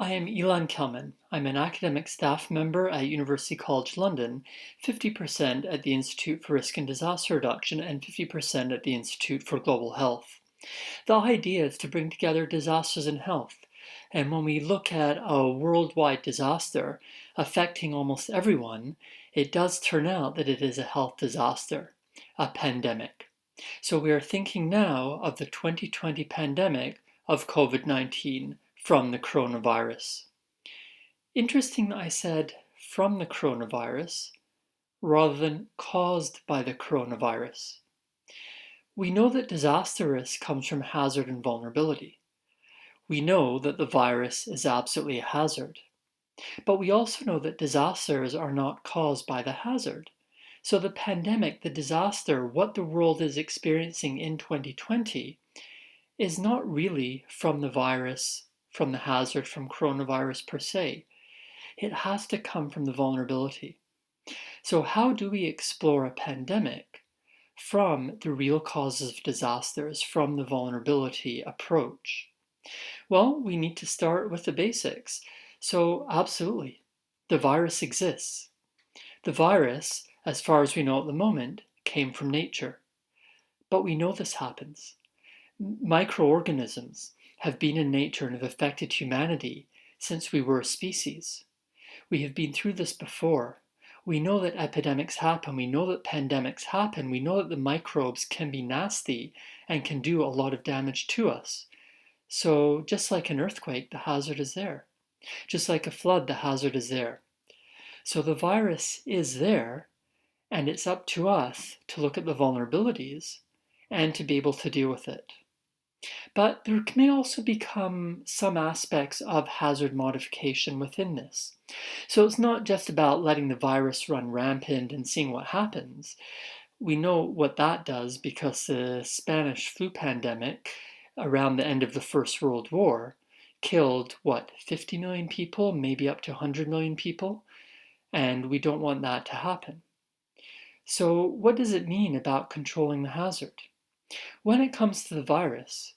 I am Elon Kelman. I'm an academic staff member at University College London, 50% at the Institute for Risk and Disaster Reduction and 50% at the Institute for Global Health. The idea is to bring together disasters and health. And when we look at a worldwide disaster affecting almost everyone, it does turn out that it is a health disaster, a pandemic. So we are thinking now of the 2020 pandemic of COVID-19 from the coronavirus. Interesting that I said from the coronavirus rather than caused by the coronavirus. We know that disaster risk comes from hazard and vulnerability. We know that the virus is absolutely a hazard. But we also know that disasters are not caused by the hazard. So the pandemic, the disaster, what the world is experiencing in 2020 is not really from the virus, from the hazard, from coronavirus per se. It has to come from the vulnerability. So how do we explore a pandemic from the real causes of disasters, from the vulnerability approach? Well, we need to start with the basics. So absolutely, the virus exists. The virus, as far as we know at the moment, came from nature. But we know this happens. Microorganisms have been in nature and have affected humanity since we were a species. We have been through this before. We know that epidemics happen. We know that pandemics happen. We know that the microbes can be nasty and can do a lot of damage to us. So just like an earthquake, the hazard is there. Just like a flood, the hazard is there. So the virus is there, and it's up to us to look at the vulnerabilities and to be able to deal with it. But there may also become some aspects of hazard modification within this. So it's not just about letting the virus run rampant and seeing what happens. We know what that does because the Spanish flu pandemic around the end of the First World War killed, 50 million people, maybe up to 100 million people, and we don't want that to happen. So what does it mean about controlling the hazard? When it comes to the virus,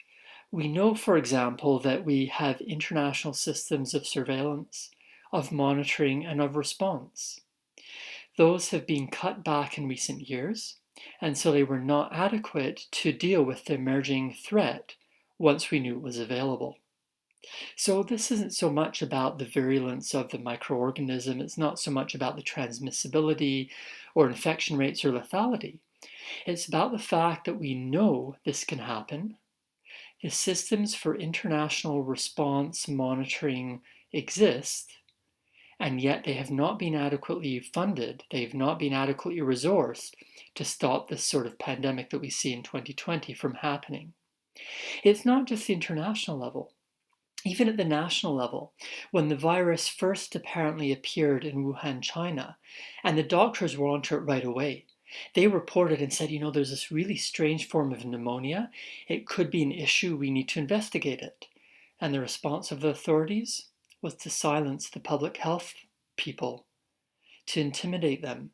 we know, for example, that we have international systems of surveillance, of monitoring, and of response. Those have been cut back in recent years, and so they were not adequate to deal with the emerging threat once we knew it was available. So this isn't so much about the virulence of the microorganism, it's not so much about the transmissibility or infection rates or lethality. It's about the fact that we know this can happen. The systems for international response monitoring exist, and yet they have not been adequately funded, they have not been adequately resourced to stop this sort of pandemic that we see in 2020 from happening. It's not just the international level. Even at the national level, when the virus first apparently appeared in Wuhan, China, and the doctors were onto it right away, they reported and said, there's this really strange form of pneumonia. It could be an issue. We need to investigate it. And the response of the authorities was to silence the public health people, to intimidate them,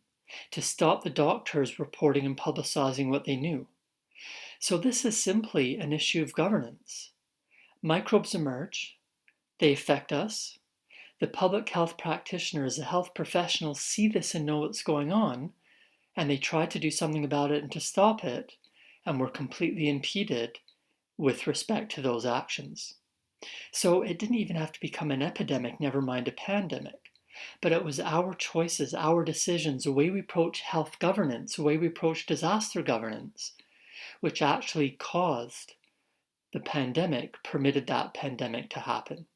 to stop the doctors reporting and publicizing what they knew. So this is simply an issue of governance. Microbes emerge. They affect us. The public health practitioners, the health professionals see this and know what's going on, and they try to do something about it and to stop it, and we're completely impeded with respect to those actions. So it didn't even have to become an epidemic, never mind a pandemic. But it was our choices, our decisions, the way we approach health governance, the way we approach disaster governance, which actually caused the pandemic, permitted that pandemic to happen.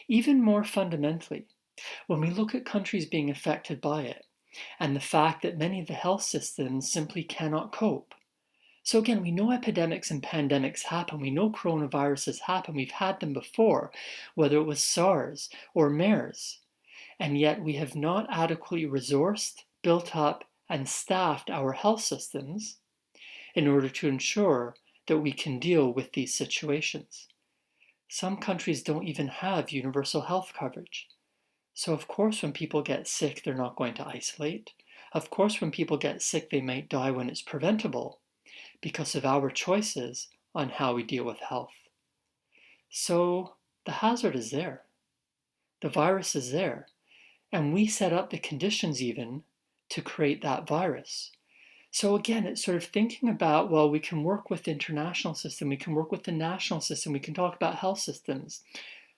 Even more fundamentally, when we look at countries being affected by it, and the fact that many of the health systems simply cannot cope. So again, we know epidemics and pandemics happen. We know coronaviruses happen. We've had them before, whether it was SARS or MERS. And yet we have not adequately resourced, built up, and staffed our health systems in order to ensure that we can deal with these situations. Some countries don't even have universal health coverage. So of course when people get sick, they're not going to isolate. Of course when people get sick, they might die when it's preventable because of our choices on how we deal with health. So the hazard is there. The virus is there. And we set up the conditions even to create that virus. So again, it's sort of thinking about, well, we can work with the international system, we can work with the national system, we can talk about health systems.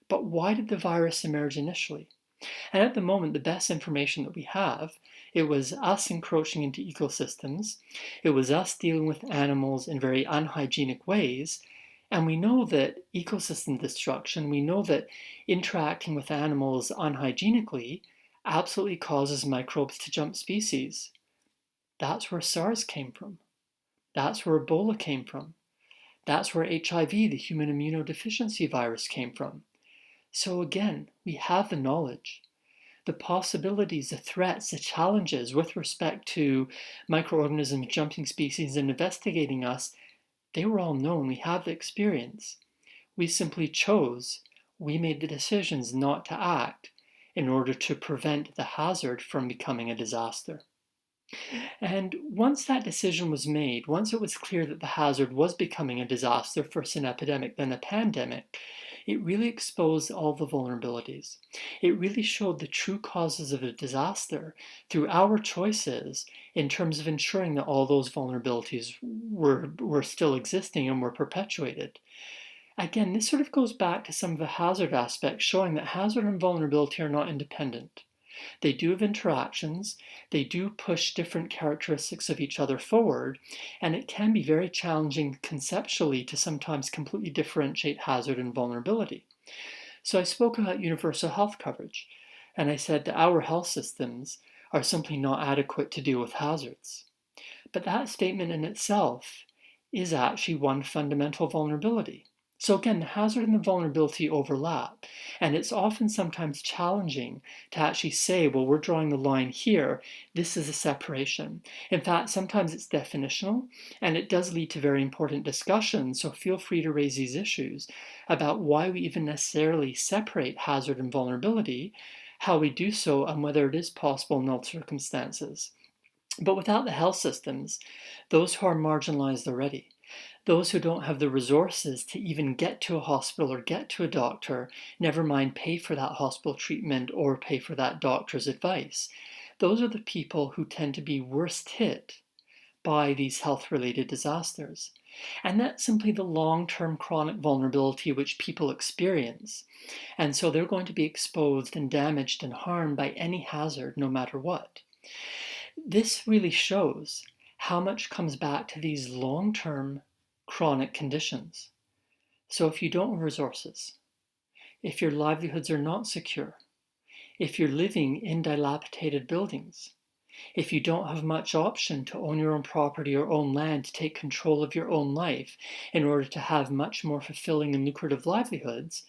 But why did the virus emerge initially? And at the moment, the best information that we have, it was us encroaching into ecosystems, it was us dealing with animals in very unhygienic ways, and we know that ecosystem destruction, we know that interacting with animals unhygienically absolutely causes microbes to jump species. That's where SARS came from. That's where Ebola came from. That's where HIV, the human immunodeficiency virus, came from. So again, we have the knowledge. The possibilities, the threats, the challenges with respect to microorganisms jumping species and investigating us, they were all known. We have the experience. We simply chose, we made the decisions not to act in order to prevent the hazard from becoming a disaster. And once that decision was made, once it was clear that the hazard was becoming a disaster, first an epidemic, then a pandemic, it really exposed all the vulnerabilities. It really showed the true causes of a disaster through our choices in terms of ensuring that all those vulnerabilities were still existing and were perpetuated. Again, this sort of goes back to some of the hazard aspects, showing that hazard and vulnerability are not independent. They do have interactions, they do push different characteristics of each other forward, and it can be very challenging conceptually to sometimes completely differentiate hazard and vulnerability. So I spoke about universal health coverage, and I said that our health systems are simply not adequate to deal with hazards. But that statement in itself is actually one fundamental vulnerability. So again, the hazard and the vulnerability overlap, and it's often sometimes challenging to actually say, well, we're drawing the line here, this is a separation. In fact, sometimes it's definitional, and it does lead to very important discussions, so feel free to raise these issues about why we even necessarily separate hazard and vulnerability, how we do so, and whether it is possible in all circumstances. But without the health systems, those who are marginalized already, those who don't have the resources to even get to a hospital or get to a doctor, never mind pay for that hospital treatment or pay for that doctor's advice, those are the people who tend to be worst hit by these health-related disasters. And that's simply the long-term chronic vulnerability which people experience. And so they're going to be exposed and damaged and harmed by any hazard, no matter what. This really shows how much comes back to these long-term chronic conditions. So if you don't have resources, if your livelihoods are not secure, if you're living in dilapidated buildings, if you don't have much option to own your own property or own land to take control of your own life in order to have much more fulfilling and lucrative livelihoods,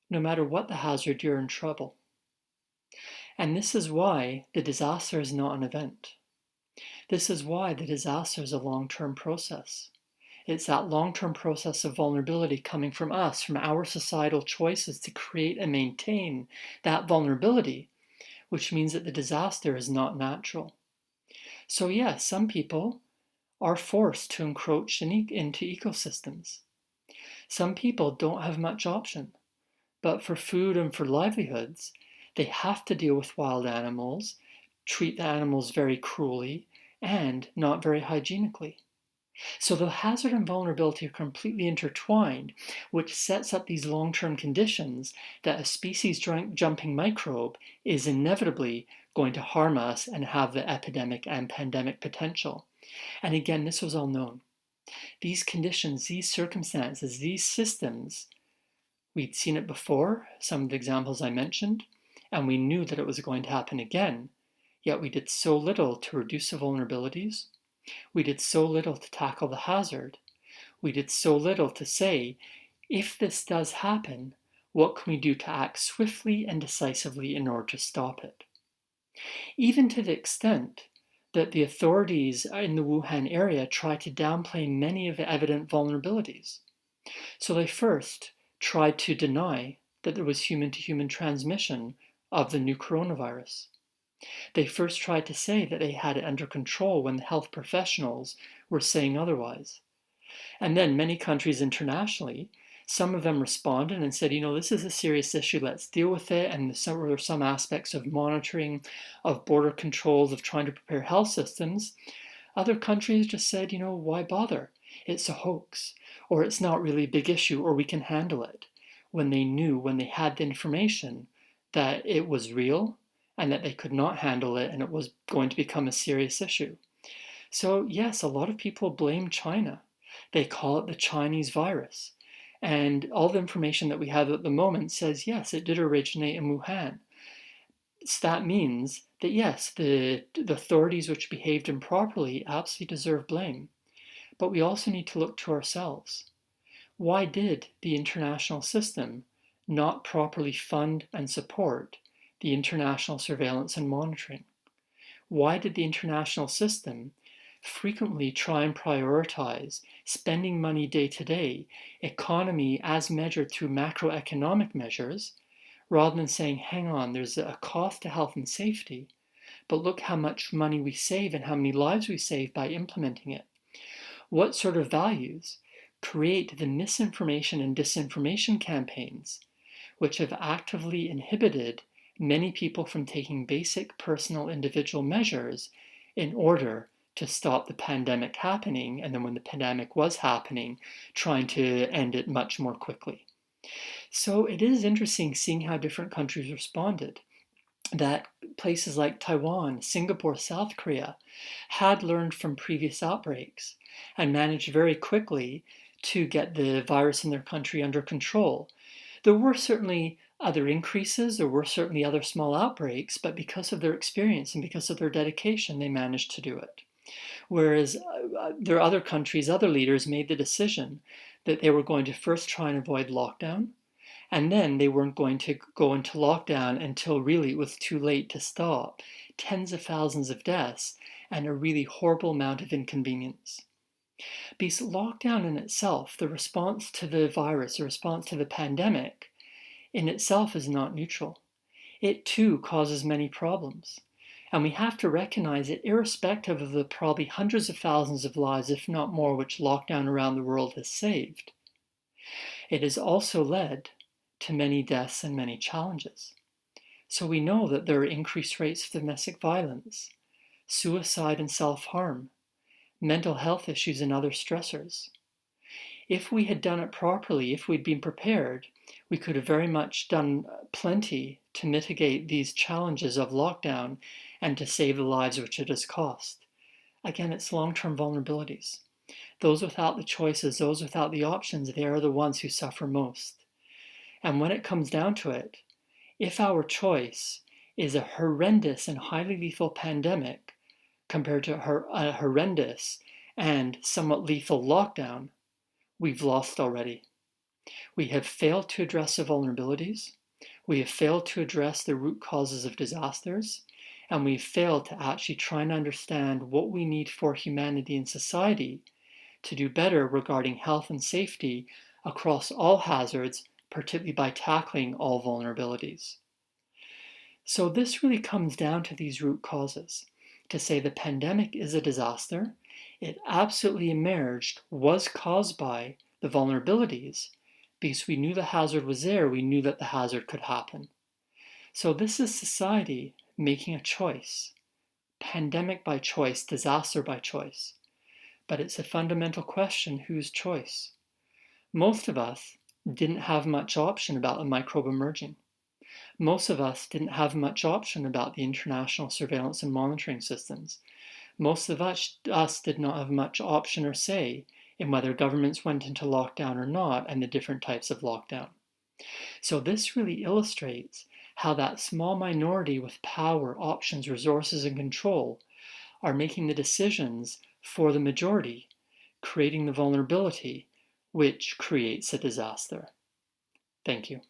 no matter what the hazard, you're in trouble. And this is why the disaster is not an event. This is why the disaster is a long-term process. It's that long-term process of vulnerability coming from us, from our societal choices to create and maintain that vulnerability, which means that the disaster is not natural. So yes, some people are forced to encroach into ecosystems. Some people don't have much option, but for food and for livelihoods, they have to deal with wild animals, treat the animals very cruelly, and not very hygienically. So the hazard and vulnerability are completely intertwined, which sets up these long-term conditions that a species-jumping microbe is inevitably going to harm us and have the epidemic and pandemic potential. And again, this was all known. These conditions, these circumstances, these systems, we'd seen it before, some of the examples I mentioned, and we knew that it was going to happen again, yet we did so little to reduce the vulnerabilities. We did so little to tackle the hazard. We did so little to say, if this does happen, what can we do to act swiftly and decisively in order to stop it? Even to the extent that the authorities in the Wuhan area tried to downplay many of the evident vulnerabilities. So they first tried to deny that there was human-to-human transmission of the new coronavirus. They first tried to say that they had it under control when the health professionals were saying otherwise. And then many countries internationally Some of them responded and said, this is a serious issue, let's deal with it. And there were some aspects of monitoring, of border controls, of trying to prepare health systems. Other countries just said, why bother? It's a hoax, or it's not really a big issue, or we can handle it. When they had the information that it was real and that they could not handle it and it was going to become a serious issue. So yes, a lot of people blame China. They call it the Chinese virus. And all the information that we have at the moment says, yes, it did originate in Wuhan. So that means that, yes, the authorities which behaved improperly absolutely deserve blame. But we also need to look to ourselves. Why did the international system not properly fund and support the international surveillance and monitoring? Why did the international system frequently try and prioritize spending money day to day, economy as measured through macroeconomic measures, rather than saying, hang on, there's a cost to health and safety, but look how much money we save and how many lives we save by implementing it? What sort of values create the misinformation and disinformation campaigns, which have actively inhibited many people from taking basic personal individual measures in order to stop the pandemic happening, and then when the pandemic was happening, trying to end it much more quickly. So it is interesting seeing how different countries responded. That places like Taiwan, Singapore, South Korea had learned from previous outbreaks and managed very quickly to get the virus in their country under control. There were certainly other increases, there were certainly other small outbreaks, but because of their experience and because of their dedication, they managed to do it. Whereas there are other countries, other leaders made the decision that they were going to first try and avoid lockdown, and then they weren't going to go into lockdown until really it was too late to stop tens of thousands of deaths and a really horrible amount of inconvenience. Because lockdown in itself, the response to the virus, the response to the pandemic, in itself is not neutral. It too causes many problems. And we have to recognize it irrespective of the probably hundreds of thousands of lives, if not more, which lockdown around the world has saved. It has also led to many deaths and many challenges. So we know that there are increased rates of domestic violence, suicide and self-harm, mental health issues and other stressors. If we had done it properly, if we'd been prepared, we could have very much done plenty to mitigate these challenges of lockdown and to save the lives which it has cost. Again, it's long-term vulnerabilities. Those without the choices, those without the options, they are the ones who suffer most. And when it comes down to it, if our choice is a horrendous and highly lethal pandemic compared to a horrendous and somewhat lethal lockdown, we've lost already. We have failed to address the vulnerabilities, we have failed to address the root causes of disasters, and we've failed to actually try and understand what we need for humanity and society to do better regarding health and safety across all hazards, particularly by tackling all vulnerabilities. So this really comes down to these root causes. To say the pandemic is a disaster, it absolutely emerged, was caused by the vulnerabilities, because we knew the hazard was there, we knew that the hazard could happen. So this is society making a choice. Pandemic by choice, disaster by choice. But it's a fundamental question, whose choice? Most of us didn't have much option about the microbe emerging. Most of us didn't have much option about the international surveillance and monitoring systems. Most of us did not have much option or say in whether governments went into lockdown or not and the different types of lockdown. So this really illustrates how that small minority with power, options, resources, and control are making the decisions for the majority, creating the vulnerability, which creates a disaster. Thank you.